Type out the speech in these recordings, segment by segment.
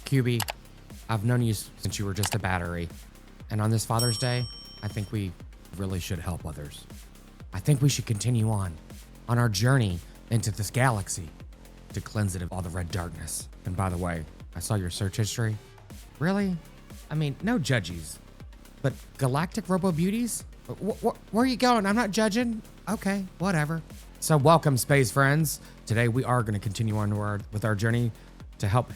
QB, I've known you since you were just a battery. And on this Father's Day, I think we really should help others. I think we should continue on our journey into this galaxy to cleanse it of all the red darkness. And by the way, I saw your search history. Really? I mean, no judges, but galactic robo beauties? Where are you going? I'm not judging. Okay, whatever. So welcome, space friends. Today we are going to continue on with our journey to help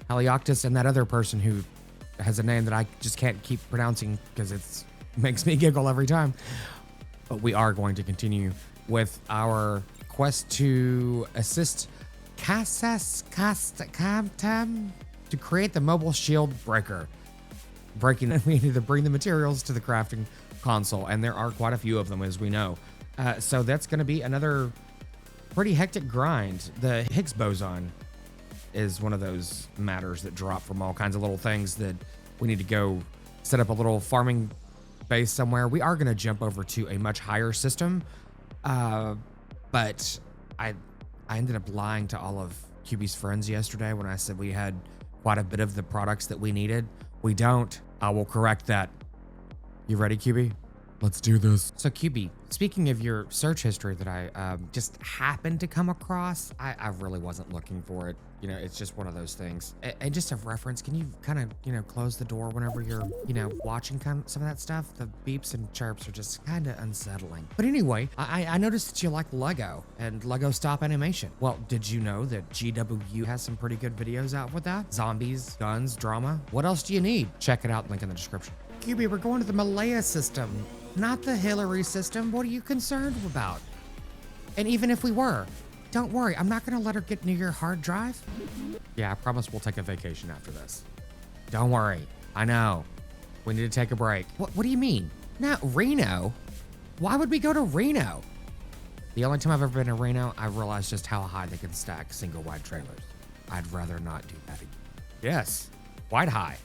Helioctus and that other person who has a name that I just can't keep pronouncing because it makes me giggle every time. But we are going to continue with our quest to assist Casas Castam to create the mobile shield breaker. We need to bring the materials to the crafting console, and there are quite a few of them, as we know. So that's going to be another pretty hectic grind. The Higgs boson is one of those matters that drop from all kinds of little things that we need to go set up a little farming base somewhere. We are going to jump over to a much higher system, but I ended up lying to all of QB's friends yesterday when I said we had quite a bit of the products that we needed. We don't. I will correct that. You ready, QB? Let's do this. So QB, speaking of your search history that I just happened to come across, I really wasn't looking for it. You know, it's just one of those things. And just a reference, can you kind of, close the door whenever you're, watching some of that stuff? The beeps and chirps are just kind of unsettling. But anyway, I noticed that you like Lego and Lego stop animation. Well, did you know that GWU has some pretty good videos out with that? Zombies, guns, drama. What else do you need? Check it out, link in the description. QB, we're going to the Malaya system, not the Hillary system. What are you concerned about? And even if we were, don't worry, I'm not gonna let her get near your hard drive. Yeah, I promise we'll take a vacation after this. Don't worry, I know. We need to take a break. What do you mean? Not Reno? Why would we go to Reno? The only time I've ever been to Reno, I realized just how high they can stack single wide trailers. I'd rather not do that again. Yes, quite high.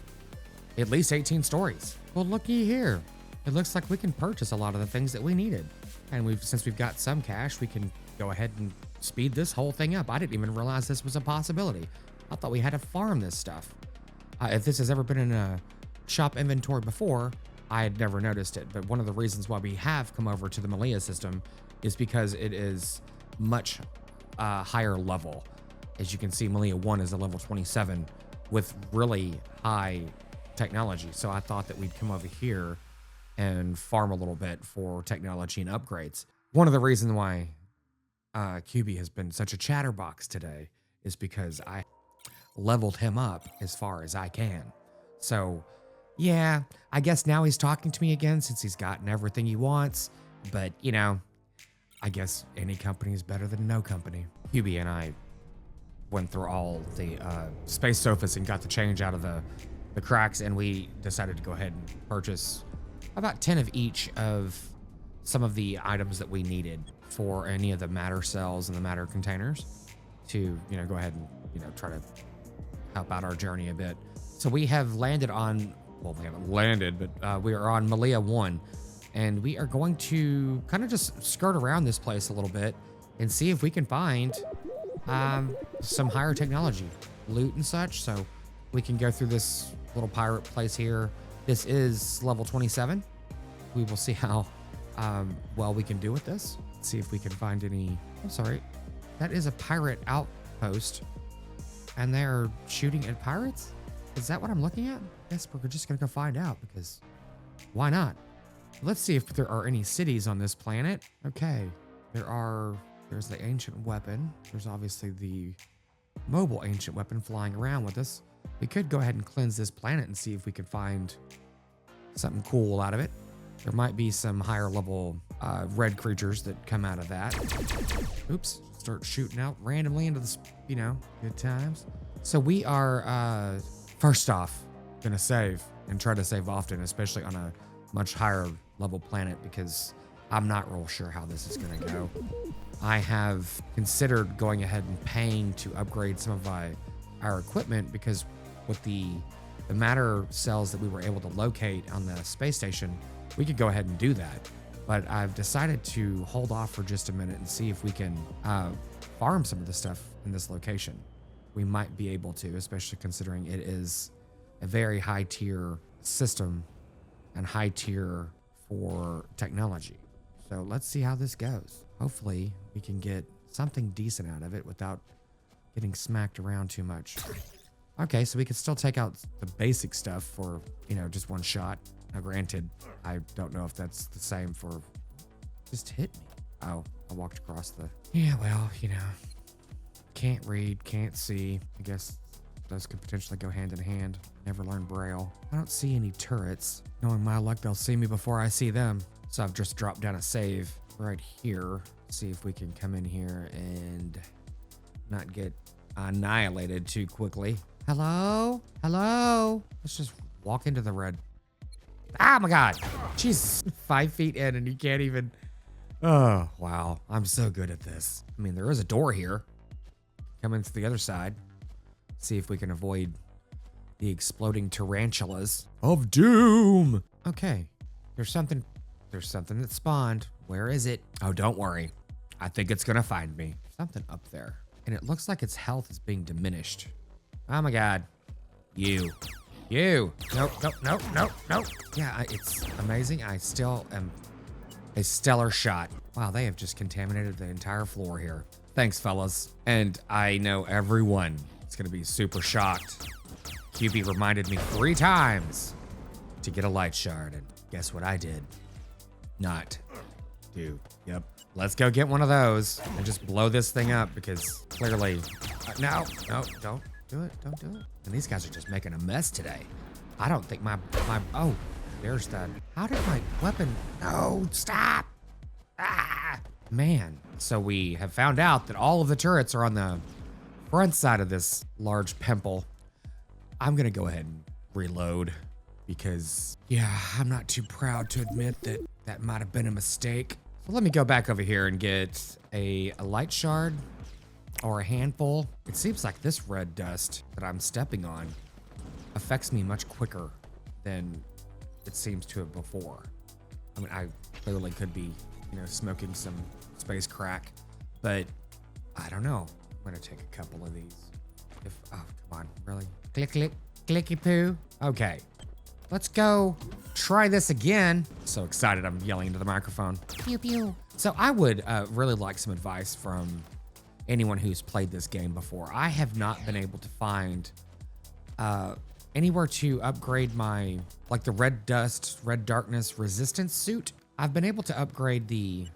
At least 18 stories. Well, looky here. It looks like we can purchase a lot of the things that we needed. And since we've got some cash, we can go ahead and speed this whole thing up. I didn't even realize this was a possibility. I thought we had to farm this stuff. If this has ever been in a shop inventory before, I had never noticed it. But one of the reasons why we have come over to the Malaya system is because it is much higher level. As you can see, Malaya 1 is a level 27 with really high technology. So I thought that we'd come over here and farm a little bit for technology and upgrades. One of the reasons why QB has been such a chatterbox today is because I leveled him up as far as I can. So yeah, I guess now he's talking to me again since he's gotten everything he wants. But I guess any company is better than no company. QB and I went through all the space sofas and got the change out of the cracks, and we decided to go ahead and purchase about 10 of each of some of the items that we needed for any of the matter cells and the matter containers to, go ahead and, try to help out our journey a bit. So we have landed on, well, we haven't landed, but we are on Malaya 1, and we are going to kind of just skirt around this place a little bit and see if we can find some higher technology, loot and such. So we can go through this little pirate place here. This is level 27. We will see how well we can do with this. See if we can find any. I'm sorry, that is a pirate outpost, and they're shooting at pirates. Is that what I'm looking at? Yes, we're just gonna go find out because why not? Let's see if there are any cities on this planet. Okay, there's the ancient weapon. There's obviously the mobile ancient weapon flying around with us. We could go ahead and cleanse this planet and see if we can find something cool out of it. There might be some higher level red creatures that come out of that. Oops, start shooting out randomly into this, good times. So we are, first off, gonna save and try to save often, especially on a much higher level planet, because I'm not real sure how this is gonna go. I have considered going ahead and paying to upgrade some of our equipment, because with the matter cells that we were able to locate on the space station, we could go ahead and do that. But I've decided to hold off for just a minute and see if we can farm some of the stuff in this location. we might be able to, especially considering it is a very high tier system and high tier for technology. So let's see how this goes. Hopefully we can get something decent out of it without getting smacked around too much. Okay, so we can still take out the basic stuff for, you know, just one shot. Now granted, I don't know if that's the same for, just hit me. Oh, I walked across the, yeah, well, you know, can't read, can't see. I guess those could potentially go hand in hand. Never learned Braille. I don't see any turrets. Knowing my luck, they'll see me before I see them. So I've just dropped down a save right here. See if we can come in here and not get annihilated too quickly. Hello? Hello? Let's just walk into the red. Ah, my God. Jesus. 5 feet in and you can't even. Oh, wow. I'm so good at this. I mean, there is a door here. Come in to the other side. See if we can avoid the exploding tarantulas of doom. Okay. There's something that spawned. Where is it? Oh, don't worry. I think it's gonna find me. Something up there. And it looks like its health is being diminished. Oh my God. You. Nope. Yeah, it's amazing. I still am a stellar shot. Wow, they have just contaminated the entire floor here. Thanks, fellas. And I know everyone is gonna be super shocked. QB reminded me 3 times to get a light shard, and guess what I did? Not do. Yep. Let's go get one of those and just blow this thing up because clearly, no, don't do it. Don't do it. And these guys are just making a mess today. I don't think oh, there's that. How did my weapon, no, stop. Ah, man. So we have found out that all of the turrets are on the front side of this large pimple. I'm gonna go ahead and reload because, yeah, I'm not too proud to admit that that might have been a mistake. So let me go back over here and get a light shard or a handful. It seems like this red dust that I'm stepping on affects me much quicker than it seems to have before. I mean, I clearly could be, you know, smoking some space crack, but I don't know. I'm gonna take a couple of these. Oh, come on, really? Click, click, clicky poo. Okay. Let's go try this again. So excited, I'm yelling into the microphone. Pew, pew. So I would really like some advice from anyone who's played this game before. I have not been able to find anywhere to upgrade my, like the red dust, red darkness resistance suit. I've been able to upgrade the,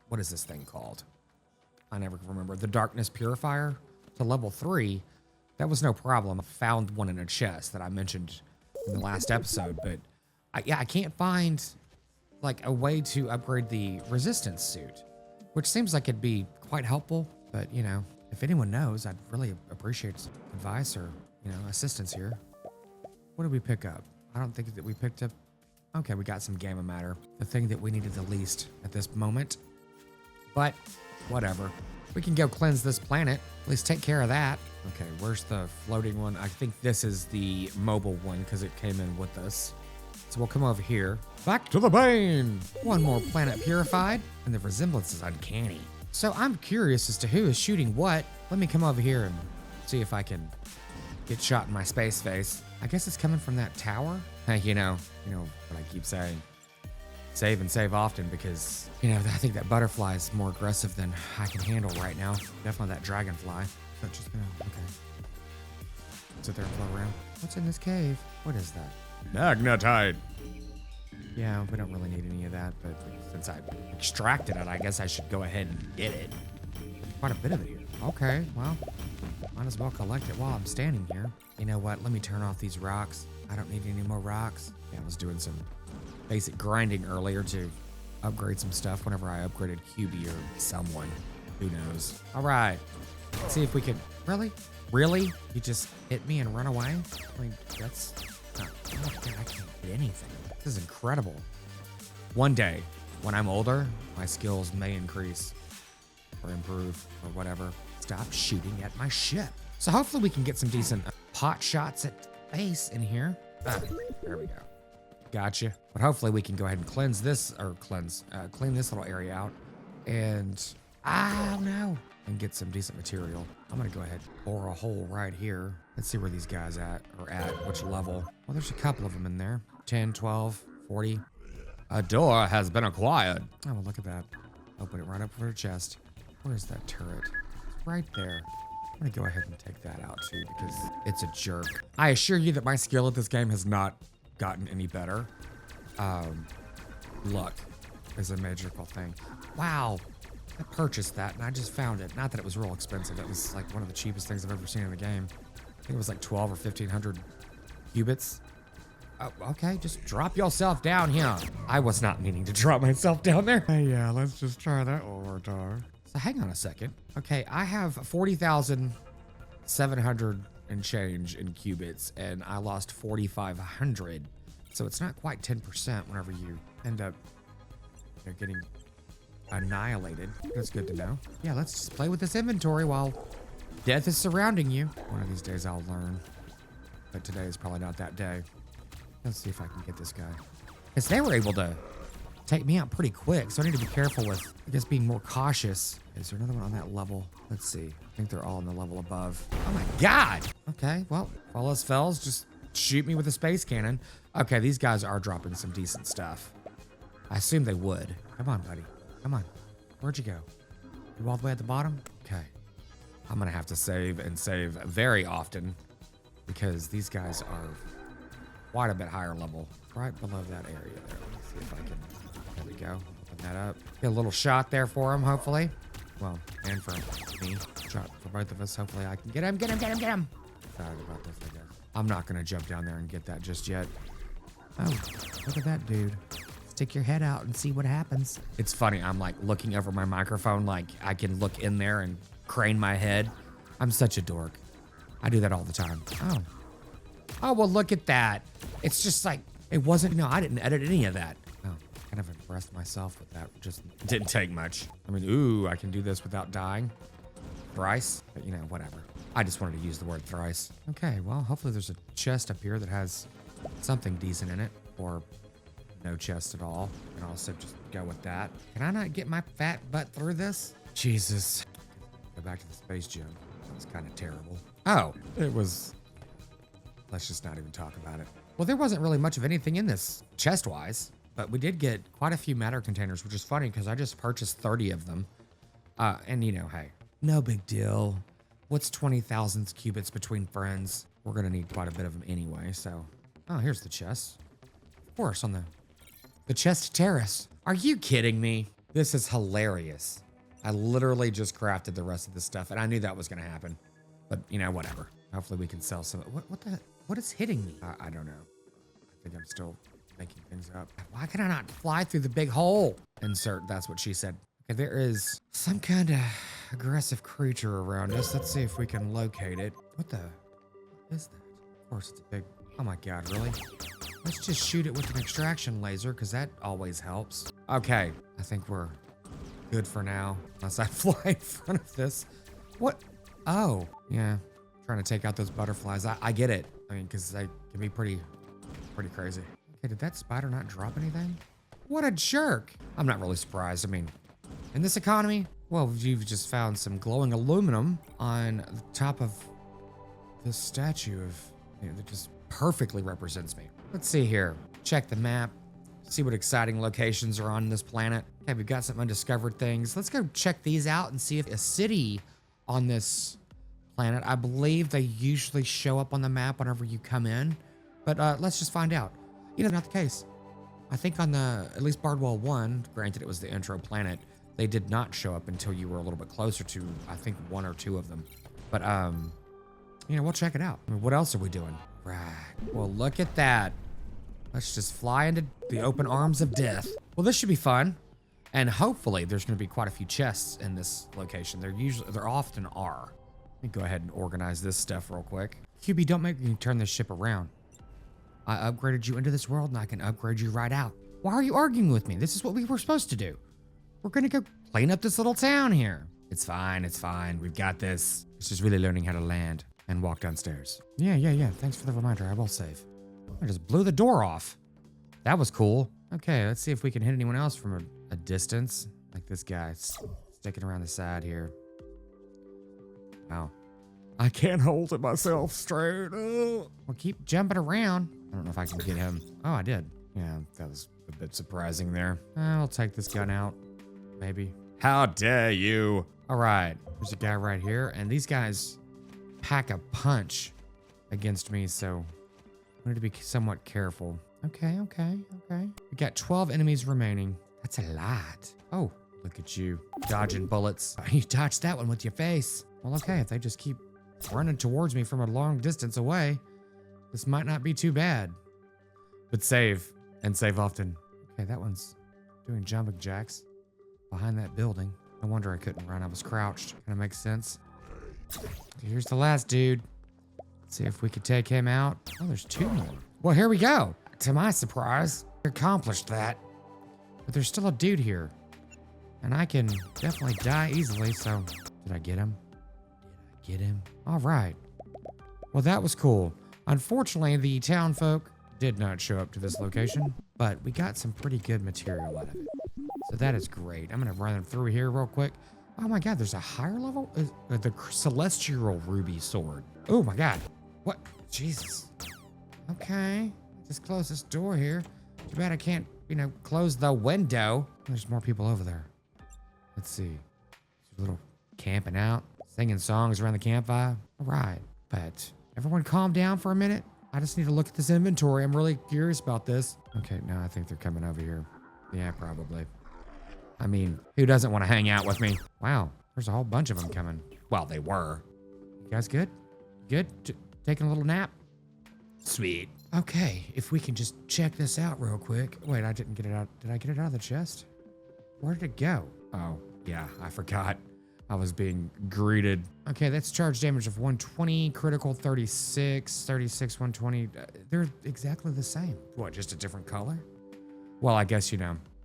what is this thing called? I never can remember. The darkness purifier to level 3. That was no problem. I found one in a chest that I mentioned in the last episode, but I can't find like a way to upgrade the resistance suit, which seems like it'd be quite helpful. But you know, if anyone knows, I'd really appreciate some advice or, you know, assistance here. What did we pick up? I don't think that we picked up. Okay, we got some gamma matter, the thing that we needed the least at this moment, but whatever. We can go cleanse this planet, at least take care of that. Okay, where's the floating one? I think this is the mobile one because it came in with us. So we'll come over here. Back to the bane! One more planet purified, and the resemblance is uncanny. So I'm curious as to who is shooting what. Let me come over here and see if I can get shot in my space face. I guess it's coming from that tower. Hey, you know what I keep saying. Save and save often because, you know, I think that butterfly is more aggressive than I can handle right now. Definitely that dragonfly. So just gonna, okay. Sit there and float around. What's in this cave? What is that? Magnetite. Yeah, we don't really need any of that, but since I extracted it, I guess I should go ahead and get it. Quite a bit of it here. Okay, well, might as well collect it while I'm standing here. You know what? Let me turn off these rocks. I don't need any more rocks. Yeah, I was doing some basic grinding earlier to upgrade some stuff whenever I upgraded QB or someone. Who knows? All right. Let's see if we can. Really? Really? You just hit me and run away? I mean, that's not. Oh, God, I can't hit anything. This is incredible. One day, when I'm older, my skills may increase or improve or whatever. Stop shooting at my ship. So hopefully we can get some decent pot shots at base in here. Ah, there we go. Gotcha. But hopefully we can go ahead and cleanse this, or clean this little area out. And Oh no. And get some decent material. I'm gonna go ahead and bore a hole right here. Let's see where these guys are at which level. Well, there's a couple of them in there. 10, 12, 40. A door has been acquired. Oh, well, look at that. Open it right up for the chest. Where's that turret? It's right there. I'm gonna go ahead and take that out too because it's a jerk. I assure you that my skill at this game has not gotten any better. Luck is a magical thing. Wow. I purchased that and I just found it. Not that it was real expensive. It was like one of the cheapest things I've ever seen in the game. I think it was like 12 or 1500 cubits. Oh, okay, just drop yourself down here. I was not meaning to drop myself down there. Hey, yeah, let's just try that one more time. So hang on a second. Okay, I have 40,700 and change in cubits and I lost 4,500. So it's not quite 10% whenever you end up getting annihilated. That's good to know. Yeah, let's just play with this inventory while death is surrounding you. One of these days I'll learn, but today is probably not that day. Let's see if I can get this guy. Because they were able to take me out pretty quick, so I need to be careful with, I guess, being more cautious. Is there another one on that level? Let's see. I think they're all on the level above. Oh my God. Okay, well, all else fails, just shoot me with a space cannon. Okay, these guys are dropping some decent stuff. I assume they would. Come on, buddy. Come on. Where'd you go? You all the way at the bottom? Okay. I'm gonna have to save and save very often because these guys are quite a bit higher level, right below that area there. Let's see if I can, there we go. Open that up. Get a little shot there for him, hopefully. Well, and for me. Shot for both of us. Hopefully I can get him, get him, get him, get him. Sorry about this, I guess. I'm not gonna jump down there and get that just yet. Oh, look at that dude. Stick your head out and see what happens. It's funny, I'm like looking over my microphone like I can look in there and crane my head. I'm such a dork. I do that all the time. Oh. Oh, well, look at that. It's just like, it wasn't, no, I didn't edit any of that. Oh, kind of impressed myself with that. Just didn't take much. I mean, ooh, I can do this without dying. Thrice, but you know, whatever. I just wanted to use the word thrice. Okay, well, hopefully there's a chest up here that has something decent in it, or no chest at all. And also just go with that. Can I not get my fat butt through this? Jesus. Go back to the space gym. That was kind of terrible. Oh, it was, let's just not even talk about it. Well, there wasn't really much of anything in this chest-wise, but we did get quite a few matter containers, which is funny because I just purchased 30 of them. And you know, hey, no big deal. What's 20,000 cubits between friends? We're gonna need quite a bit of them anyway, so. Oh, here's the chest. Of course, on the chest terrace. Are you kidding me? This is hilarious. I literally just crafted the rest of this stuff and I knew that was gonna happen. But you know, whatever. Hopefully we can sell some. What is hitting me? I don't know. I think I'm still making things up. Why can I not fly through the big hole? Insert, that's what she said. Okay, there is some kind of aggressive creature around us. Let's see if we can locate it. What is that? Of course it's a big, oh my God, really? Let's just shoot it with an extraction laser because that always helps. Okay, I think we're good for now. Unless I fly in front of this. What? Oh, yeah. Trying to take out those butterflies. I get it. I mean, because they can be pretty crazy. Okay, did that spider not drop anything? What a jerk. I'm not really surprised. I mean, in this economy, well, you've just found some glowing aluminum on the top of this statue of, you know, that just perfectly represents me. Let's see here. Check the map. See what exciting locations are on this planet. Okay, we've got some undiscovered things. Let's go check these out and see if a city on this planet. I believe they usually show up on the map whenever you come in, but let's just find out. You know, not the case. I think on at least Bardwell 1, granted it was the intro planet, they did not show up until you were a little bit closer to, I think, 1 or 2 of them. But, you know, we'll check it out. I mean, what else are we doing? Right. Well, look at that. Let's just fly into the open arms of death. Well, this should be fun. And hopefully there's going to be quite a few chests in this location. There often are. Let me go ahead and organize this stuff real quick. QB, don't make me turn this ship around. I upgraded you into this world and I can upgrade you right out. Why are you arguing with me? This is what we were supposed to do. We're going to go clean up this little town here. It's fine. It's fine. We've got this. It's just really learning how to land and walk downstairs. Yeah. Thanks for the reminder. I will save. I just blew the door off. That was cool. Okay, let's see if we can hit anyone else from a distance. Like this guy. sticking around the side here. Wow. I can't hold it myself straight. Oh. Well, keep jumping around. I don't know if I can get him. Oh, I did. Yeah, that was a bit surprising there. I'll take this gun out, maybe. How dare you? All right, there's a guy right here, and these guys pack a punch against me, so I need to be somewhat careful. Okay. We got 12 enemies remaining. That's a lot. Oh, look at you, dodging bullets. You dodged that one with your face. Well, okay, if they just keep running towards me from a long distance away, this might not be too bad. But save, and save often. Okay, that one's doing jumping jacks behind that building. No wonder I couldn't run, I was crouched. Kinda makes sense. Here's the last dude. Let's see if we could take him out. Oh, there's 2 more. Well, here we go. To my surprise, we accomplished that. But there's still a dude here. And I can definitely die easily, so... Did I get him? All right. Well, that was cool. Unfortunately, the town folk did not show up to this location, but we got some pretty good material out of it. So that is great. I'm gonna run them through here real quick. Oh my God, there's a higher level? The Celestial Ruby Sword. Oh my God. What? Jesus. Okay. Just close this door here. Too bad I can't, close the window. There's more people over there. Let's see. There's a little camping out, singing songs around the campfire. All right. But everyone calm down for a minute. I just need to look at this inventory. I'm really curious about this. Okay, no, I think they're coming over here. Yeah, probably. I mean, who doesn't want to hang out with me? Wow, there's a whole bunch of them coming. Well, they were. You guys good? Good? Taking a little nap? Sweet. Okay, if we can just check this out real quick. Wait, I didn't get it out. Did I get it out of the chest? Where did it go? Oh, yeah, I forgot. I was being greeted. Okay, that's charge damage of 120, critical 36, 120. They're exactly the same. What, just a different color? Well, I guess,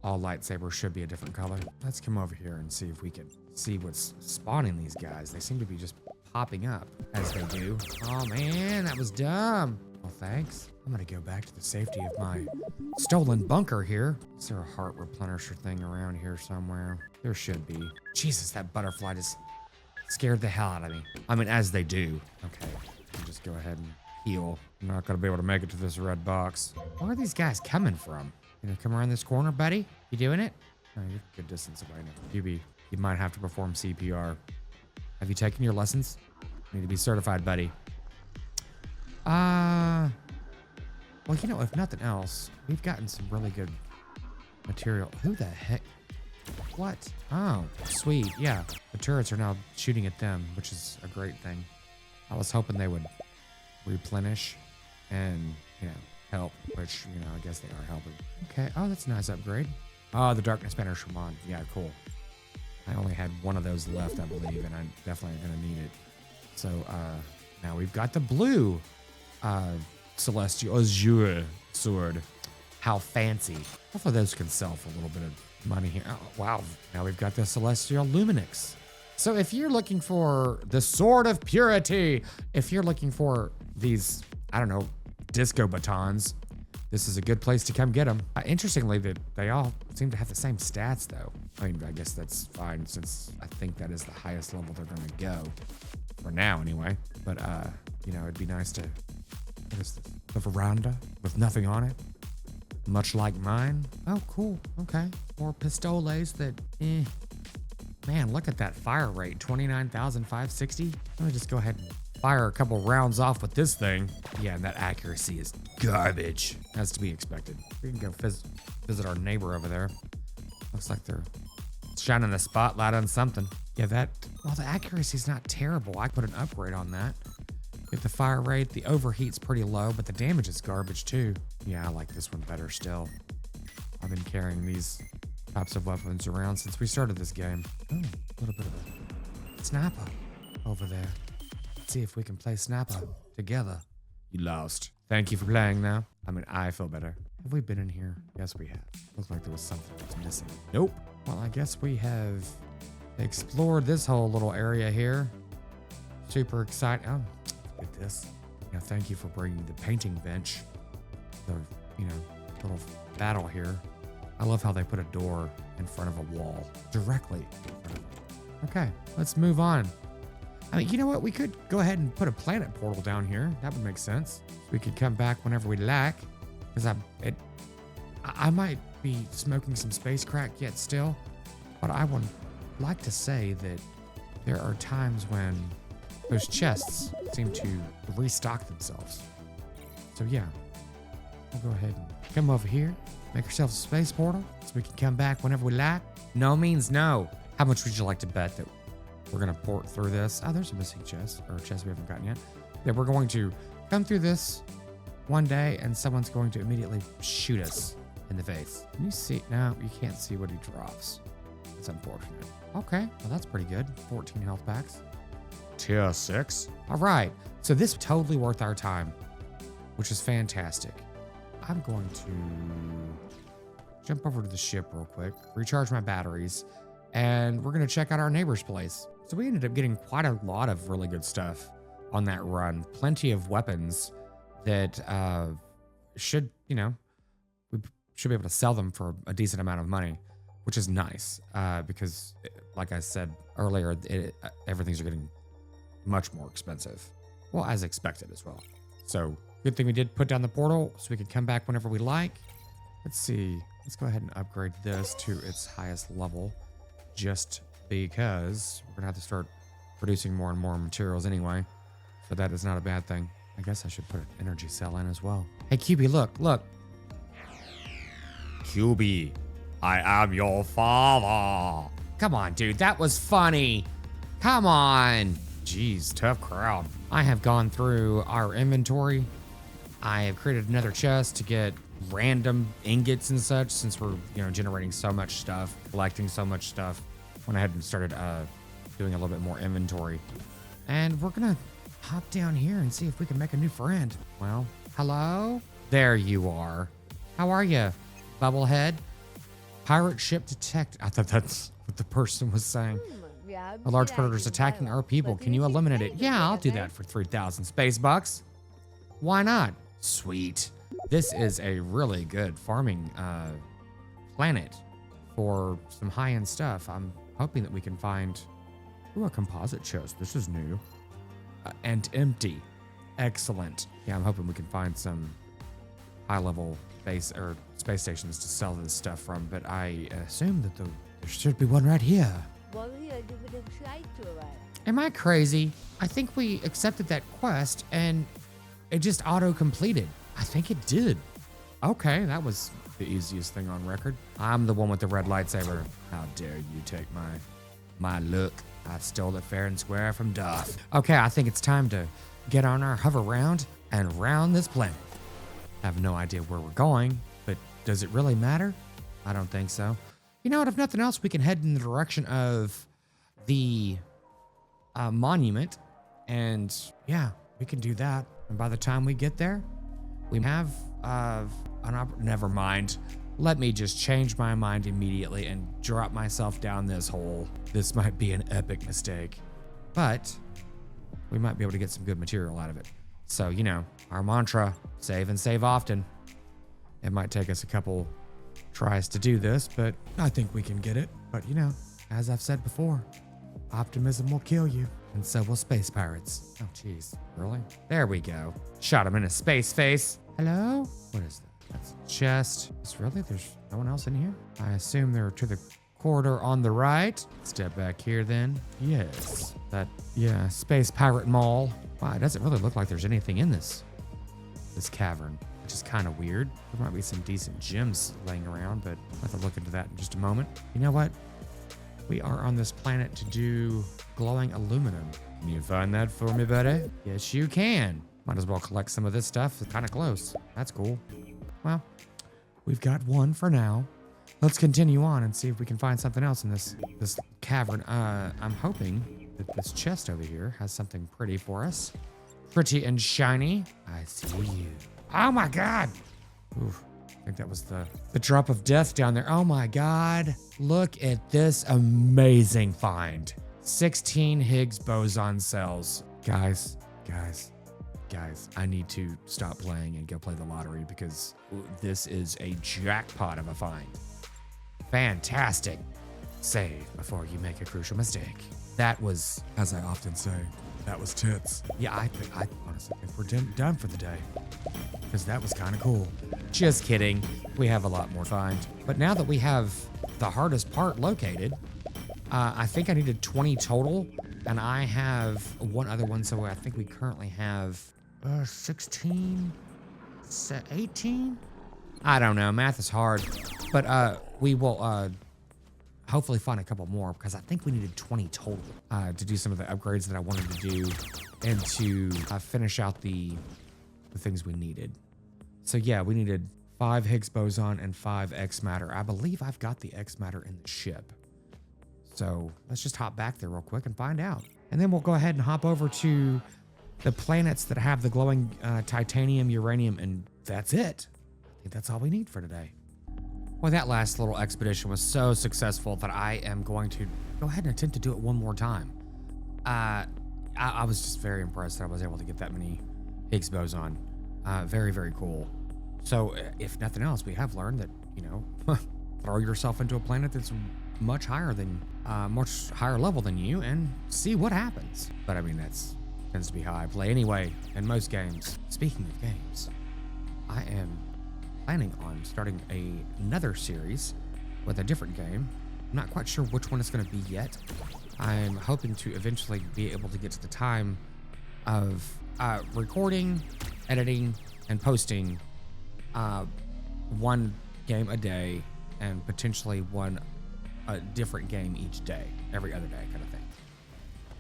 all lightsabers should be a different color. Let's come over here and see if we can see what's spawning these guys. They seem to be just popping up as they do. Oh man, that was dumb. Well, thanks. I'm gonna go back to the safety of my stolen bunker here. Is there a heart replenisher thing around here somewhere? There should be. Jesus, that butterfly just scared the hell out of me. I mean, as they do. Okay, I'll just go ahead and heal. I'm not gonna be able to make it to this red box. Where are these guys coming from? You gonna come around this corner, buddy? You doing it? Oh, you're a good distance away now. QB, you might have to perform CPR. Have you taken your lessons? You need to be certified, buddy. Well, if nothing else, we've gotten some really good material. Who the heck? What? Oh, sweet. Yeah, the turrets are now shooting at them, which is a great thing. I was hoping they would replenish and, help, which, I guess they are helping. Okay. Oh, that's a nice upgrade. Oh, the Darkness Banner Shaman. Yeah, cool. I only had one of those left, I believe, and I'm definitely going to need it. So, now we've got the blue Celestial Azure Sword. How fancy. Hopefully those can sell for a little bit of money here. Oh, wow. Now we've got the Celestial Luminix. So if you're looking for the Sword of Purity, if you're looking for these, disco batons, this is a good place to come get them. Interestingly, they all seem to have the same stats, though. I mean, I guess that's fine since I think that is the highest level they're going to go. For now, anyway. But, it'd be nice to... What is this? The veranda with nothing on it? Much like mine? Oh, cool. Okay. More pistoles that... Man, look at that fire rate. 29,560. Let me just go ahead and fire a couple rounds off with this thing. Yeah, and that accuracy is garbage. As to be expected. We can go visit our neighbor over there. Looks like they're shining a spotlight on something. Yeah, the accuracy's not terrible. I put an upgrade on that. Get the fire rate, the overheat's pretty low, but the damage is garbage too. Yeah, I like this one better still. I've been carrying these types of weapons around since we started this game. Oh, a little bit of a sniper over there. Let's see if we can play sniper together. You lost. Thank you for playing now. I mean, I feel better. Have we been in here? Yes, we have. Looks like there was something that's missing. Nope. Well, I guess we have explored this whole little area here. Super excited. Oh, look at this. Yeah, thank you for bringing the painting bench. The, little battle here. I love how they put a door in front of a wall. Directly in front of Okay, let's move on. I mean, you know what? We could go ahead and put a planet portal down here. That would make sense. We could come back whenever we like. Because I might be smoking some space crack yet still. But I would like to say that there are times when those chests seem to restock themselves. So yeah, we'll go ahead and come over here, make ourselves a space portal so we can come back whenever we like. No means no. How much would you like to bet that we're gonna port through this? Oh, there's a missing chest, or a chest we haven't gotten yet. That we're going to come through this one day and someone's going to immediately shoot us in the face. Can you see? No, you can't see what he drops. It's unfortunate. Okay, well that's pretty good. 14 health packs. Tier 6. All right, so this is totally worth our time, which is fantastic. I'm going to jump over to the ship real quick, recharge my batteries, and we're gonna check out our neighbor's place. So we ended up getting quite a lot of really good stuff on that run. Plenty of weapons that should, you know, we should be able to sell them for a decent amount of money, which is nice because, like I said earlier, everything's getting much more expensive. Well, as expected as well. So good thing we did put down the portal so we could come back whenever we like. Let's see. Let's go ahead and upgrade this to its highest level just because we're gonna have to start producing more and more materials anyway. So that is not a bad thing. I guess I should put an energy cell in as well. Hey, QB, look. QB, I am your father. Come on, dude, that was funny. Come on. Jeez, tough crowd. I have gone through our inventory. I have created another chest to get random ingots and such since we're, you know, generating so much stuff, collecting so much stuff. Went ahead and started doing a little bit more inventory. And we're gonna hop down here and see if we can make a new friend. Well, hello? There you are. How are you, Bubblehead? Pirate ship detect. I thought that's what the person was saying. A large predator is attacking our people. Can you eliminate it? Yeah, I'll do that for 3,000 space bucks. Why not? Sweet. This is a really good farming planet for some high-end stuff. I'm hoping that we can find a composite chest. This is new. And empty. Excellent. Yeah, I'm hoping we can find some high-level base or space stations to sell this stuff from, but I assume that there should be one right here. Am I crazy? I think we accepted that quest and it just auto-completed. I think it did. Okay, that was the easiest thing on record. I'm the one with the red lightsaber. How dare you take my look? I stole it fair and square from Darth. Okay, I think it's time to get on our hover round and round this planet. I have no idea where we're going, but does it really matter? I don't think so. You know what, if nothing else, we can head in the direction of the monument, and yeah, we can do that. And by the time we get there, we have never mind. Let me just change my mind immediately and drop myself down this hole. This might be an epic mistake, but we might be able to get some good material out of it. So, you know, our mantra, save and save often. It might take us a couple tries to do this, but I think we can get it. But, you know, as I've said before, optimism will kill you, and so will space pirates. Oh, jeez. Really? There we go. Shot him in his space face. Hello? What is that? That's a chest. There's no one else in here? I assume they're to the corridor on the right. Step back here then. Yes. Space pirate mall. Wow, it doesn't really look like there's anything in this cavern, which is kind of weird. There might be some decent gems laying around, but I'll have to look into that in just a moment. You know what? We are on this planet to do glowing aluminum. Can you find that for me, buddy? Yes, you can. Might as well collect some of this stuff. It's kind of close. That's cool. Well, we've got one for now. Let's continue on and see if we can find something else in this cavern. I'm hoping that this chest over here has something pretty for us. Pretty and shiny. I see you. Oh my God. Oof. I think that was the drop of death down there. Oh my God. Look at this amazing find. 16 Higgs boson cells. Guys, I need to stop playing and go play the lottery because this is a jackpot of a find. Fantastic. Save before you make a crucial mistake. That was, as I often say, that was tits. Yeah, I honestly think we're done for the day. Because that was kind of cool. Just kidding. We have a lot more to find. But now that we have the hardest part located, I think I needed 20 total. And I have one other one, so I think we currently have 16, 18? I don't know, math is hard. But we will hopefully find a couple more because I think we needed 20 total to do some of the upgrades that I wanted to do and to finish out the things we needed. So yeah, we needed 5 Higgs boson and 5 X matter. I believe I've got the X matter in the ship. So let's just hop back there real quick and find out. And then we'll go ahead and hop over to the planets that have the glowing titanium, uranium, and that's it. I think that's all we need for today. Well, that last little expedition was so successful that I am going to go ahead and attempt to do it one more time. I was just very impressed that I was able to get that many Higgs boson. Very, very cool. So if nothing else, we have learned that, you know, throw yourself into a planet that's much higher level than you and see what happens. But I mean, that's tends to be how I play anyway in most games. Speaking of games, I am planning on starting another series with a different game. I'm not quite sure which one it's going to be yet. I'm hoping to eventually be able to get to the time of recording, editing, and posting one game a day and potentially a different game each day, every other day kind of thing.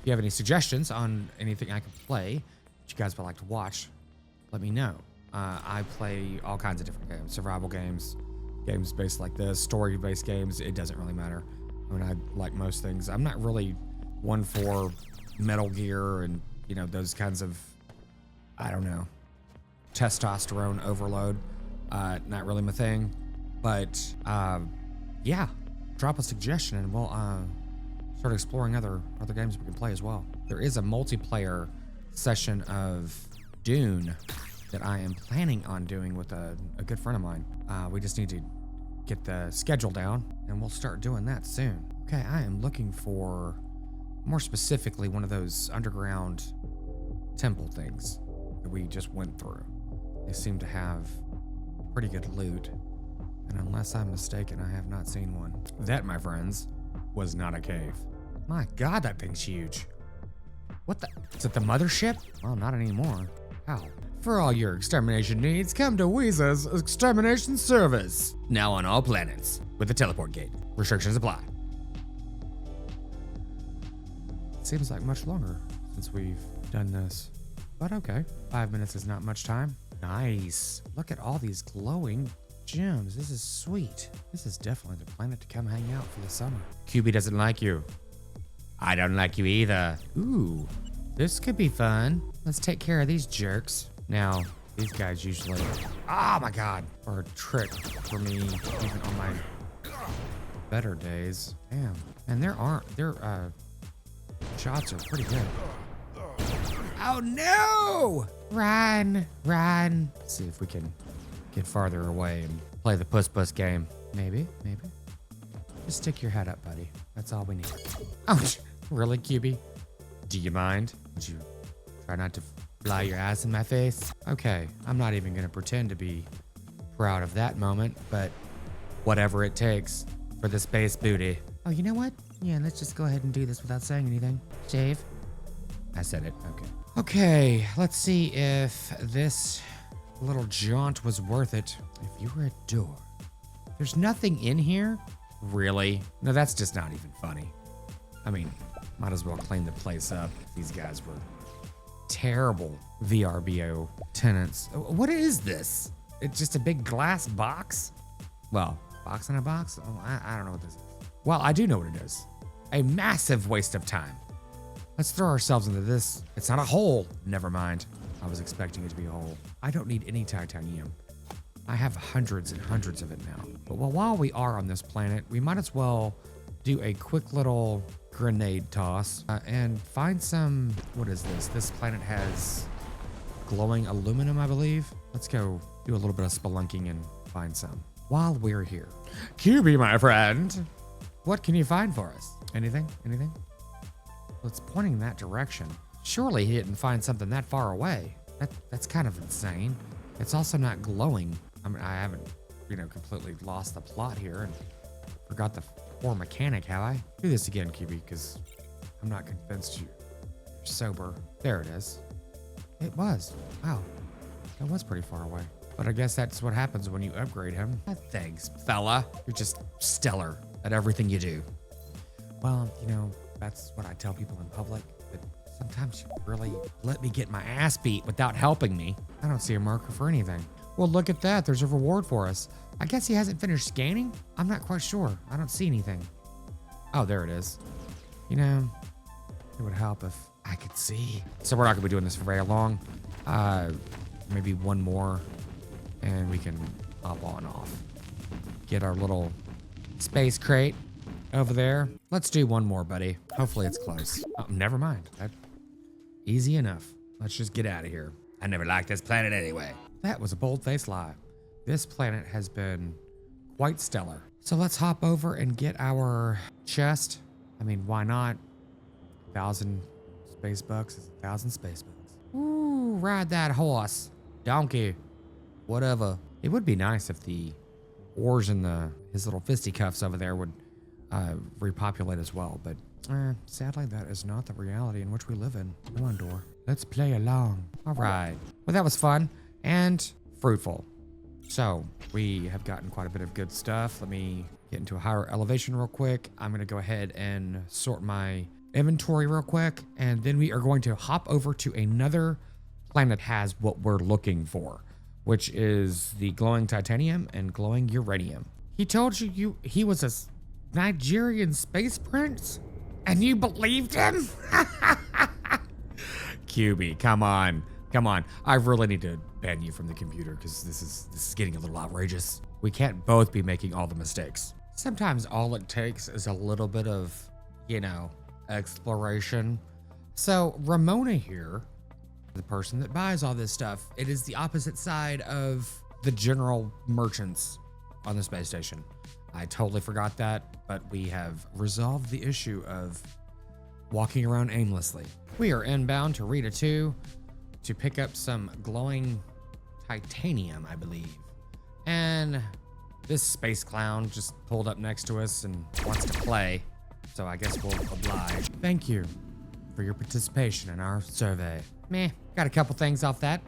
If you have any suggestions on anything I can play that you guys would like to watch, let me know. I play all kinds of different games, survival games, games based like this, story-based games. It doesn't really matter. I mean, I like most things. I'm not really one for Metal Gear and, you know, those kinds of, I don't know, testosterone overload. Not really my thing. But, yeah, drop a suggestion and we'll start exploring other games we can play as well. There is a multiplayer session of Dune that I am planning on doing with a good friend of mine. We just need to get the schedule down and we'll start doing that soon. Okay, I am looking for, more specifically, one of those underground temple things that we just went through. They seem to have pretty good loot. And unless I'm mistaken, I have not seen one. That, my friends, was not a cave. My God, that thing's huge. What the? Is it the mothership? Well, not anymore. How? For all your extermination needs, come to Weeza's Extermination Service. Now on all planets, with a teleport gate. Restrictions apply. Seems like much longer since we've done this. But okay, 5 minutes is not much time. Nice. Look at all these glowing gems. This is sweet. This is definitely the planet to come hang out for the summer. QB doesn't like you. I don't like you either. Ooh, this could be fun. Let's take care of these jerks. Now, these guys usually, oh my God, are a trick for me even on my better days. Damn. And their shots are pretty good. Oh no! Run, run. Let's see if we can get farther away and play the puss game. Maybe. Just stick your head up, buddy. That's all we need. Ouch. Really, QB? Do you mind? Would you try not to fly your ass in my face? Okay, I'm not even gonna pretend to be proud of that moment, but whatever it takes for the space booty. Oh, you know what? Yeah, let's just go ahead and do this without saying anything. Shave. I said it, okay. Okay, let's see if this little jaunt was worth it. If you were a door. There's nothing in here? Really? No, that's just not even funny. I mean, might as well clean the place up. These guys were terrible VRBO tenants. What is this? It's just a big glass box? Well, box in a box? Oh, I don't know what this is. Well, I do know what it is. A massive waste of time. Let's throw ourselves into this. It's not a hole. Never mind. I was expecting it to be a hole. I don't need any titanium. I have hundreds and hundreds of it now. But while we are on this planet, we might as well do a quick little grenade toss and find some, what is this? This planet has glowing aluminum, I believe. Let's go do a little bit of spelunking and find some while we're here. QB, my friend, What can you find for us? Anything? Anything? Well, it's pointing in that direction. Surely he didn't find something that far away. That's kind of insane. It's also not glowing. I mean, I haven't, completely lost the plot here and forgot the core mechanic, have I? Do this again, QB, because I'm not convinced you're sober. There it is. It was. Wow. That was pretty far away. But I guess that's what happens when you upgrade him. Thanks, fella. You're just stellar at everything you do. Well, that's what I tell people in public. But sometimes you really let me get my ass beat without helping me. I don't see a marker for anything. Well, look at that. There's a reward for us. I guess he hasn't finished scanning? I'm not quite sure. I don't see anything. Oh, there it is. It would help if I could see. So we're not gonna be doing this for very long. Maybe one more and we can hop on off. Get our little space crate over there. Let's do one more, buddy. Hopefully it's close. Oh, never mind. Easy enough. Let's just get out of here. I never liked this planet anyway. That was a bold-faced lie. This planet has been quite stellar. So let's hop over and get our chest. I mean, why not? 1,000 space bucks is 1,000 space bucks. Ooh, ride that horse. Donkey. Whatever. It would be nice if the ores in his little fisticuffs over there would repopulate as well, but sadly that is not the reality in which we live in. Come on, door. Let's play along. All right. Well, that was fun and fruitful. So we have gotten quite a bit of good stuff. Let me get into a higher elevation real quick. I'm going to go ahead and sort my inventory real quick, and then we are going to hop over to another planet that has what we're looking for, which is the glowing titanium and glowing uranium. He told you he was a Nigerian space prince, and you believed him? QB, come on. I really need to ban you from the computer because this is getting a little outrageous. We can't both be making all the mistakes. Sometimes all it takes is a little bit of, exploration. So Ramona here, the person that buys all this stuff, it is the opposite side of the general merchants on the space station. I totally forgot that, but we have resolved the issue of walking around aimlessly. We are inbound to Rita 2 to pick up some glowing titanium, I believe. And this space clown just pulled up next to us and wants to play, so I guess we'll oblige. Thank you for your participation in our survey. Meh, got a couple things off that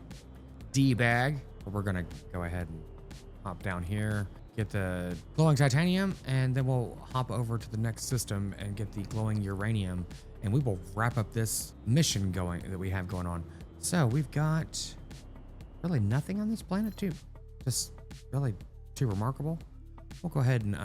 D-bag, but we're gonna go ahead and hop down here, get the glowing titanium, and then we'll hop over to the next system and get the glowing uranium, and we will wrap up this mission that we have going on. So we've got really nothing on this planet too. Just really too remarkable. We'll go ahead and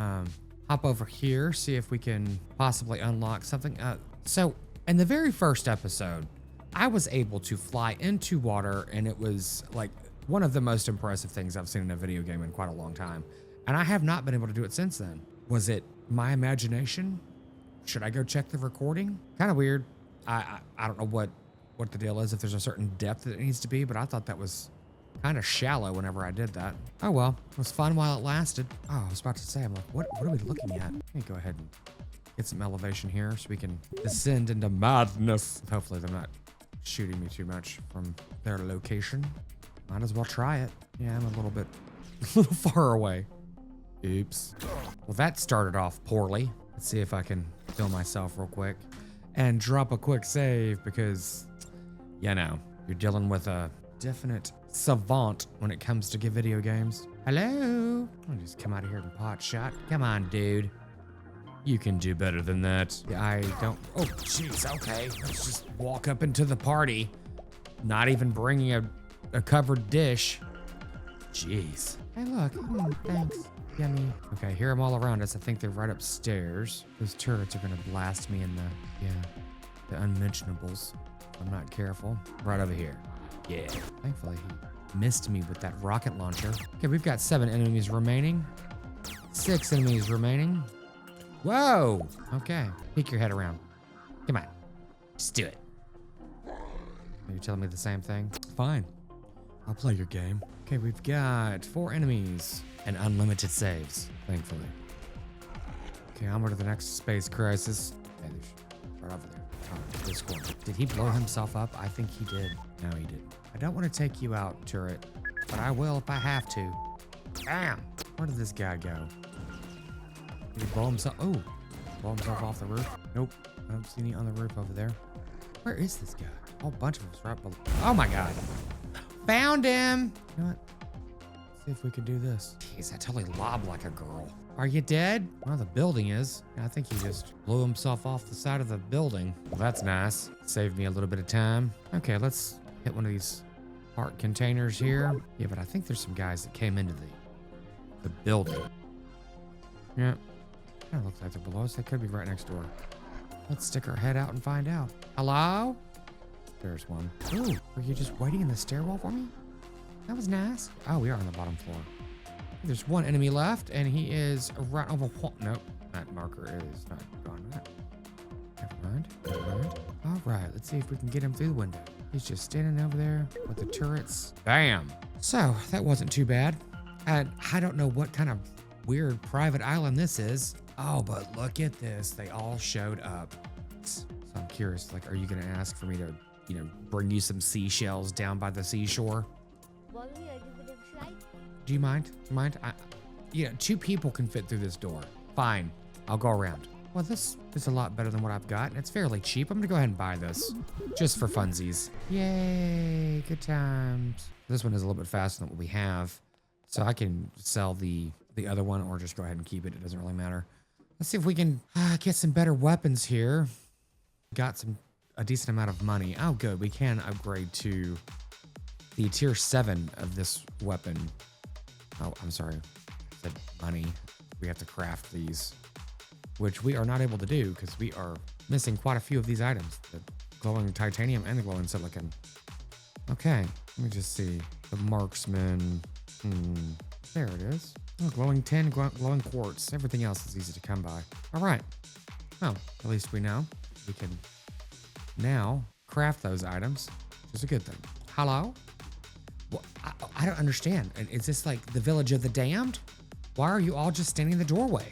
hop over here, see if we can possibly unlock something. So in the very first episode, I was able to fly into water, and it was like one of the most impressive things I've seen in a video game in quite a long time. And I have not been able to do it since then. Was it my imagination? Should I go check the recording? Kind of weird. I don't know what the deal is, if there's a certain depth that it needs to be, but I thought that was kind of shallow whenever I did that. Oh well, it was fun while it lasted. Oh, I was about to say, I'm like, what are we looking at? Let me go ahead and get some elevation here so we can descend into madness. Hopefully they're not shooting me too much from their location. Might as well try it. Yeah, I'm a little far away. Oops. Well, that started off poorly. Let's see if I can kill myself real quick and drop a quick save because, you're dealing with a definite savant when it comes to video games. Hello? I'll just come out of here and pot shot. Come on, dude. You can do better than that. Yeah, I don't. Oh, jeez. Okay. Let's just walk up into the party. Not even bringing a covered dish. Jeez. Hey, look. Thanks. Yummy. Okay, I hear them all around us. I think they're right upstairs. Those turrets are gonna blast me in the unmentionables. I'm not careful. Right over here. Yeah. Thankfully, he missed me with that rocket launcher. Okay, we've got 7 enemies remaining. 6 enemies remaining. Whoa. Okay. Peek your head around. Come on. Just do it. Are you telling me the same thing? Fine. I'll play your game. Okay, we've got 4 enemies and unlimited saves, thankfully. Okay, I'm over to the next space crisis. Okay, right over there. Oh, this corner. Did he blow himself up? I think he did. No, he didn't. I don't want to take you out, turret, but I will if I have to. Bam! Where did this guy go? Did he blow himself? Oh, blow himself off the roof? Nope. I don't see any on the roof over there. Where is this guy? A whole bunch of us right below. Oh my God. Found him. You know what? Let's see if we can do this. Jeez, I totally lobbed like a girl. Are you dead? Well, the building is. I think he just blew himself off the side of the building. Well, that's nice. Saved me a little bit of time. Okay, let's hit one of these part containers here. Yeah, but I think there's some guys that came into the building. Yeah. Kind of looks like they're below us. They could be right next door. Let's stick our head out and find out. Hello? There's one. Ooh, were you just waiting in the stairwell for me? That was nice. Oh, we are on the bottom floor. There's one enemy left, and he is right over. Nope, that marker is not gone. Never mind. Never mind. All right, let's see if we can get him through the window. He's just standing over there with the turrets. Bam. So that wasn't too bad. I don't know what kind of weird private island this is. Oh, but look at this. They all showed up. So I'm curious, like, are you going to ask for me to, bring you some seashells down by the seashore? Do you mind? Do you mind? Two people can fit through this door. Fine. I'll go around. Well, this is a lot better than what I've got, and it's fairly cheap. I'm going to go ahead and buy this just for funsies. Yay. Good times. This one is a little bit faster than what we have, so I can sell the other one or just go ahead and keep it. It doesn't really matter. Let's see if we can get some better weapons here. Got a decent amount of money. Oh, good. We can upgrade to the tier 7 of this weapon. Oh, I'm sorry. I said money. We have to craft these, which we are not able to do because we are missing quite a few of these items. The glowing titanium and the glowing silicon. Okay, let me just see. The marksman. There it is. Oh, glowing tin, glowing quartz. Everything else is easy to come by. All right. Well, at least we know. We can now craft those items, which is a good thing. Hello? Well, I don't understand. Is this like the village of the damned? Why are you all just standing in the doorway?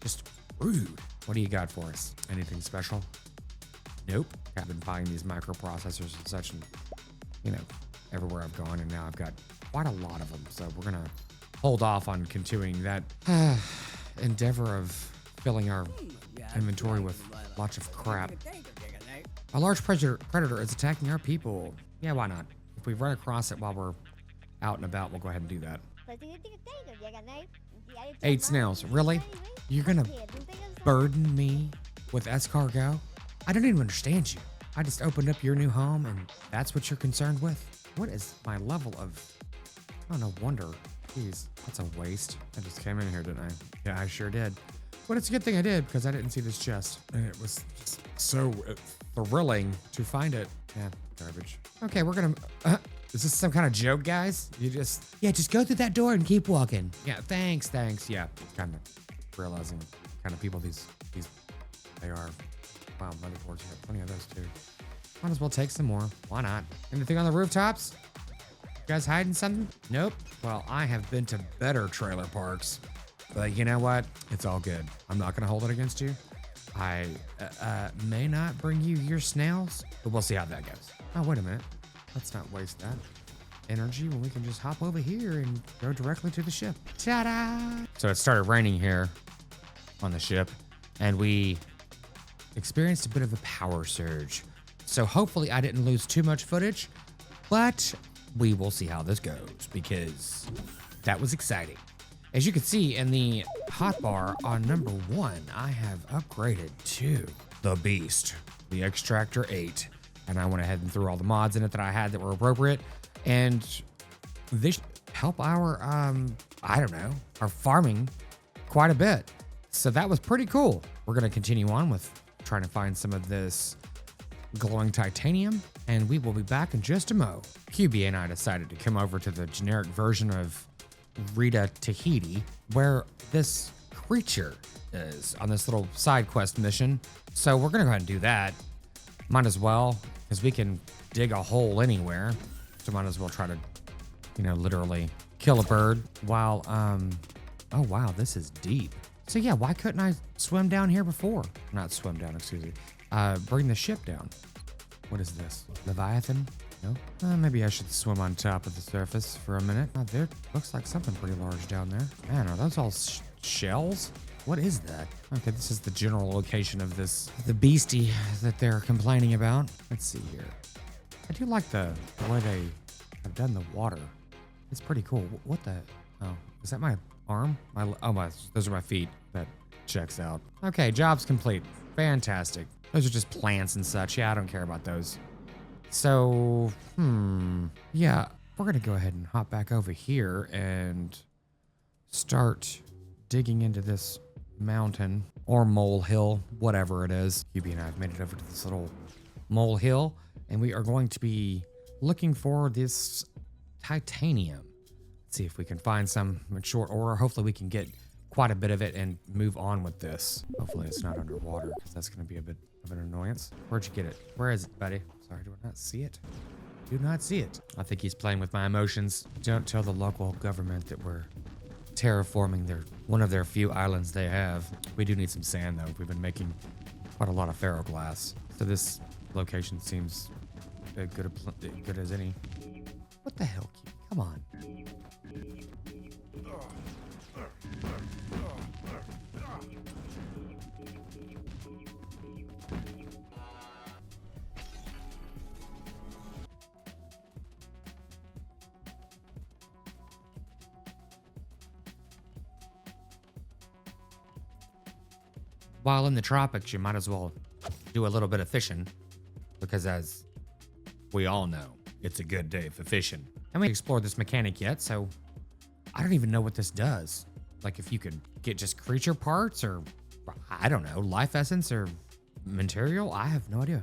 Just rude. What do you got for us? Anything special? Nope. I've been buying these microprocessors and such, and everywhere I've gone, and now I've got quite a lot of them. So we're gonna hold off on continuing that endeavor of filling our inventory with lots of crap. A large predator is attacking our people. Yeah, why not? If we run across it while we're out and about, we'll go ahead and do that. 8 snails. Really? You're gonna burden me with escargot? I don't even understand you. I just opened up your new home and that's what you're concerned with? What is my level of... Oh, no wonder. Jeez, that's a waste. I just came in here, didn't I? Yeah, I sure did. But it's a good thing I did because I didn't see this chest. And it was just so thrilling to find it. Yeah, garbage. Okay, we're gonna... is this some kind of joke, guys? Just go through that door and keep walking. Yeah, thanks. Yeah, kind of realizing what kind of people these they are. Wow, motherboards, you got plenty of those too. Might as well take some more. Why not? Anything on the rooftops? You guys hiding something? Nope. Well, I have been to better trailer parks, but you know what? It's all good. I'm not gonna hold it against you. I may not bring you your snails, but we'll see how that goes. Oh, wait a minute. Let's not waste that energy when we can just hop over here and go directly to the ship. Ta-da! So it started raining here on the ship, and we experienced a bit of a power surge. So hopefully I didn't lose too much footage, but we will see how this goes because that was exciting. As you can see in the hotbar on number 1, I have upgraded to the Beast, the Extractor 8. And I went ahead and threw all the mods in it that I had that were appropriate. And this help our, our farming quite a bit. So that was pretty cool. We're going to continue on with trying to find some of this glowing titanium. And we will be back in just a mo. QB and I decided to come over to the generic version of Rita Tahiti, where this creature is on this little side quest mission. So we're going to go ahead and do that. Might as well, because we can dig a hole anywhere. So might as well try to, literally kill a bird while, oh wow, this is deep. So yeah, why couldn't I swim down here before? Not swim down, excuse me. Bring the ship down. What is this? Leviathan? No? Maybe I should swim on top of the surface for a minute. Oh, there looks like something pretty large down there. Man, are those all shells? What is that? Okay, this is the general location of the beastie that they're complaining about. Let's see here. I do like the way they have done the water. It's pretty cool. What the? Oh, is that my arm? Those are my feet. That checks out. Okay, job's complete. Fantastic. Those are just plants and such. Yeah, I don't care about those. So, yeah, we're gonna go ahead and hop back over here and start digging into this mountain or molehill, whatever it is. QB and I have made it over to this little molehill, and we are going to be looking for this titanium. Let's see if we can find some in short order. Hopefully we can get quite a bit of it and move on with this. Hopefully it's not underwater, because that's going to be a bit of an annoyance. Where'd you get it? Where is it, buddy? Sorry, do I not see it? Do not see it. I think he's playing with my emotions. Don't tell the local government that we're terraforming one of their few islands they have. We do need some sand, though. We've been making quite a lot of ferroglass. So this location seems good as any. What the hell, Q? Come on. While in the tropics, you might as well do a little bit of fishing, because as we all know, it's a good day for fishing. And we explored this mechanic yet, so I don't even know what this does. Like if you could get just creature parts, or I don't know, life essence or material, I have no idea.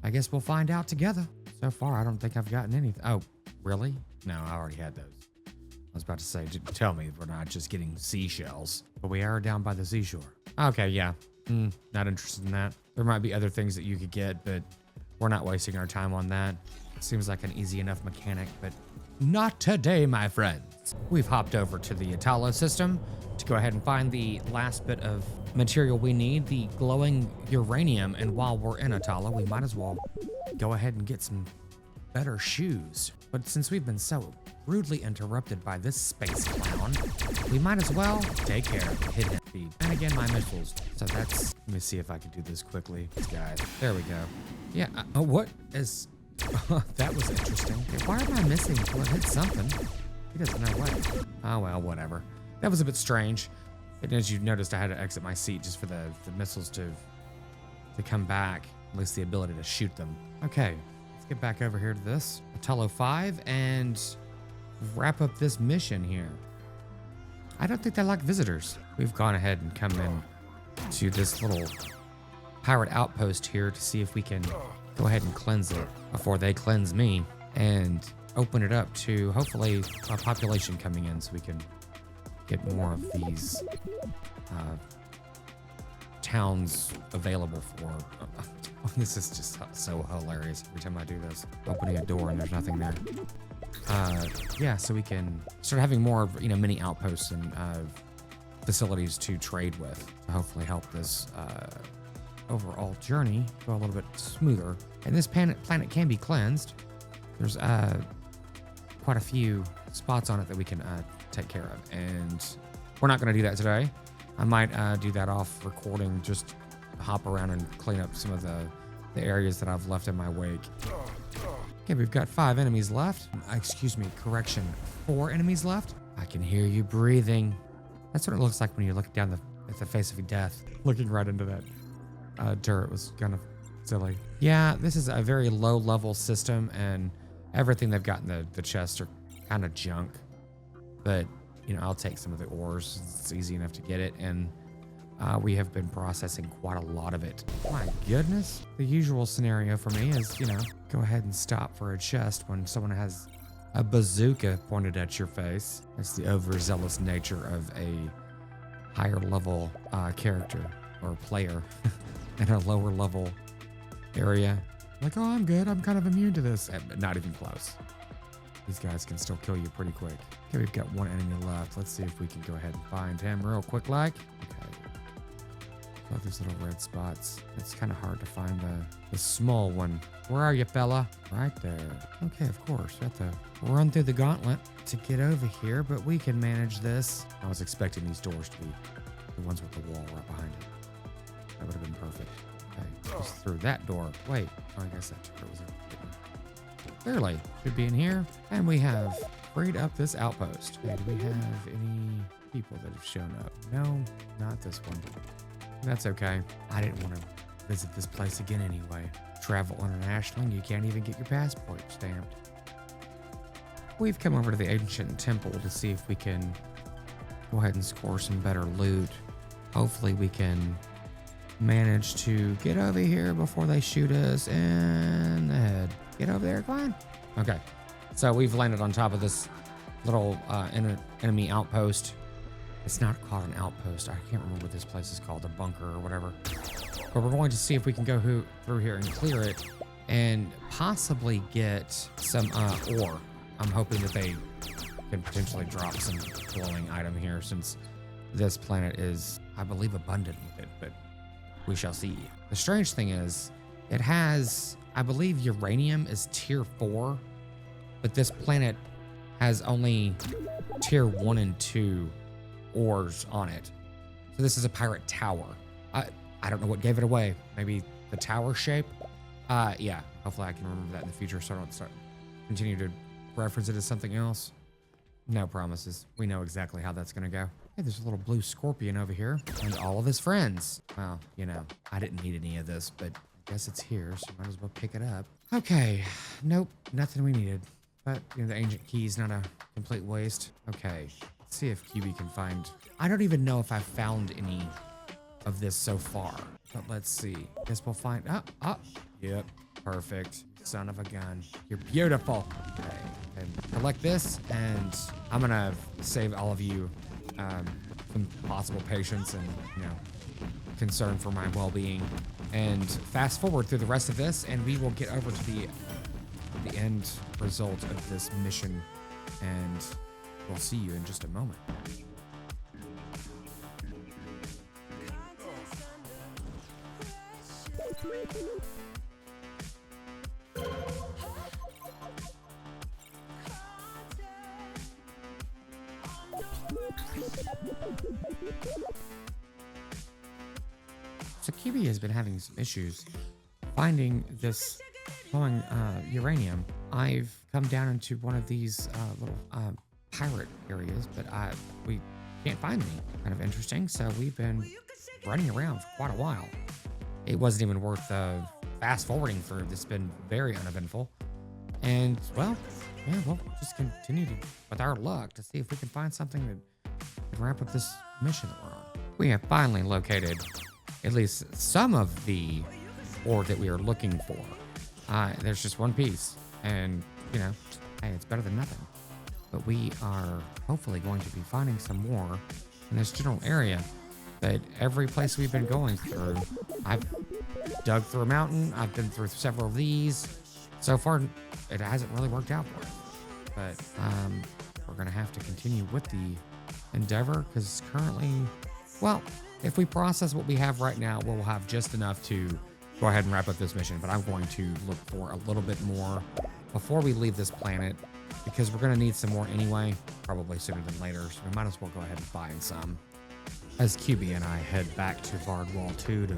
I guess we'll find out together. So far, I don't think I've gotten anything. Oh, really? No, I already had those. I was about to say, tell me we're not just getting seashells, but we are down by the seashore. Okay, yeah. Not interested in that. There might be other things that you could get, but we're not wasting our time on that. Seems like an easy enough mechanic, but not today, my friends. We've hopped over to the Atala system to go ahead and find the last bit of material we need, the glowing uranium. And while we're in Atala, we might as well go ahead and get some better shoes. But since we've been so rudely interrupted by this space clown, we might as well take care of the hidden feed. And again, my missiles. So that's, let me see if I can do this quickly. These guys, there we go. Yeah, what is, that was interesting. Why am I missing? Well, it hit something. He doesn't know what. Oh, well, whatever. That was a bit strange. And as you noticed, I had to exit my seat just for the missiles to come back. At least the ability to shoot them. Okay, let's get back over here to this. Apollo 5 and wrap up this mission here. I don't think they like visitors. We've gone ahead and come in to this little pirate outpost here to see if we can go ahead and cleanse it before they cleanse me, and open it up to hopefully a population coming in so we can get more of these towns available for. This is just so hilarious every time I do this. Opening a door and there's nothing there. Yeah, so we can start having more, mini outposts and facilities to trade with to hopefully help this overall journey go a little bit smoother. And this planet can be cleansed. There's quite a few spots on it that we can take care of, and we're not going to do that today. I might do that off recording, just hop around and clean up some of the areas that I've left in my wake. Okay, we've got 5 enemies left. Excuse me, correction, 4 enemies left. I can hear you breathing. That's what it looks like when you look down at the face of death. Looking right into that turret was kind of silly. Yeah, this is a very low level system, and everything they've got in the chest are kind of junk. But, I'll take some of the ores. It's easy enough to get it, and we have been processing quite a lot of it. My goodness. The usual scenario for me is, go ahead and stop for a chest when someone has a bazooka pointed at your face. That's the overzealous nature of a higher level character or player in a lower level area. Like, oh, I'm good. I'm kind of immune to this. But not even close. These guys can still kill you pretty quick. Okay, we've got 1 enemy left. Let's see if we can go ahead and find him real quick like. Okay. Oh, these little red spots. It's kind of hard to find the small one. Where are you, fella? Right there. Okay, of course. We have to run through the gauntlet to get over here, but we can manage this. I was expecting these doors to be the ones with the wall right behind it. That would have been perfect. Okay, just through that door. Wait, oh, I guess that door was open. Clearly, should be in here. And we have freed up this outpost. Okay, do we have any people that have shown up? No, not this one. That's okay. I didn't want to visit this place again anyway. Travel internationally, and you can't even get your passport stamped. We've come over to the ancient temple to see if we can go ahead and score some better loot. Hopefully we can manage to get over here before they shoot us in the head. Get over there, come on. Okay, so we've landed on top of this little enemy outpost. It's not called an outpost. I can't remember what this place is called, a bunker or whatever. But we're going to see if we can go through here and clear it and possibly get some ore. I'm hoping that they can potentially drop some glowing item here since this planet is, I believe, abundant with it, but we shall see. The strange thing is it has, I believe uranium is tier 4, but this planet has only tier 1 and 2 ores on it. So this is a pirate tower. I don't know what gave it away. Maybe the tower shape? Yeah, hopefully I can remember that in the future so I don't continue to reference it as something else. No promises. We know exactly how that's gonna go. Hey, there's a little blue scorpion over here and all of his friends. Well, you know, I didn't need any of this, but I guess it's here, so might as well pick it up. Okay, nope, nothing we needed. But, you know, the ancient key is not a complete waste. Okay, let's see if QB can find... I don't even know if I've found any of this so far, but let's see. Guess we'll find... Yep, perfect. Son of a gun. You're beautiful. Okay, and collect this, and I'm gonna save all of you some possible patience and, you know, concern for my well-being, and fast forward through the rest of this, and we will get over to the end result of this mission, and we'll see you in just a moment. So QB has been having some issues finding this glowing uranium. I've come down into one of these little pirate areas, but we can't find any. Kind of interesting. So we've been running around for quite a while. It wasn't even worth fast forwarding through. This has been very uneventful. And well, yeah, we'll just continue with our luck to see if we can find something that can wrap up this mission that we're on. We have finally located at least some of the ore that we are looking for. There's just one piece, and you know, hey, it's better than nothing. But we are hopefully going to be finding some more in this general area. But every place we've been going through, I've dug through a mountain, I've been through several of these. So far, it hasn't really worked out for us. But we're gonna have to continue with the endeavor, because currently, well, if we process what we have right now, we'll have just enough to go ahead and wrap up this mission. But I'm going to look for a little bit more before we leave this planet, because we're gonna need some more anyway, probably sooner than later. So we might as well go ahead and find some. As QB and I head back to Bardwall 2 to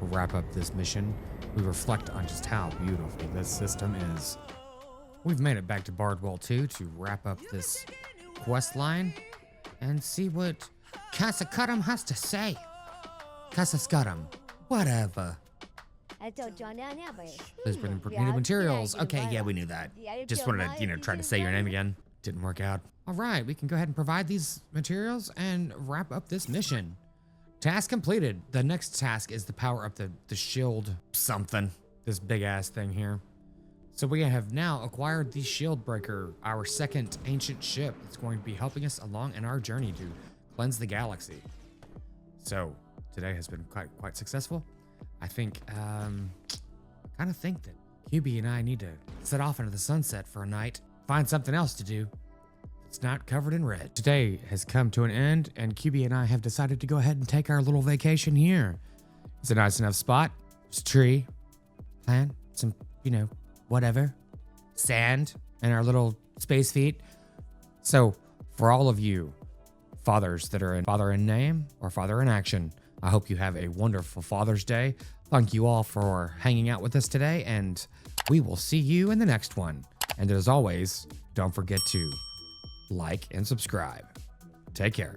wrap up this mission, we reflect on just how beautiful this system is. We've made it back to Bardwall 2 to wrap up this quest line and see what Casacudum has to say. Casacudum, whatever. Please bring the needed materials. Okay, yeah, we knew that. Just wanted to, you know, try to say your name again. Didn't work out. All right, we can go ahead and provide these materials and wrap up this mission. Task completed. The next task is to power up the shield something. This big ass thing here. So we have now acquired the shield breaker, our second ancient ship that's going to be helping us along in our journey to cleanse the galaxy. So today has been quite successful. I think, kind of think that QB and I need to set off into the sunset for a night, find something else to do. It's not covered in red. Today has come to an end, and QB and I have decided to go ahead and take our little vacation here It's a nice enough spot. There's a tree, plant, some, whatever, sand, and our little space feet. So for all of you fathers that are in father in name or father in action, I hope you have a wonderful Father's Day. Thank you all for hanging out with us today, and we will see you in the next one. And as always, don't forget to like and subscribe. Take care.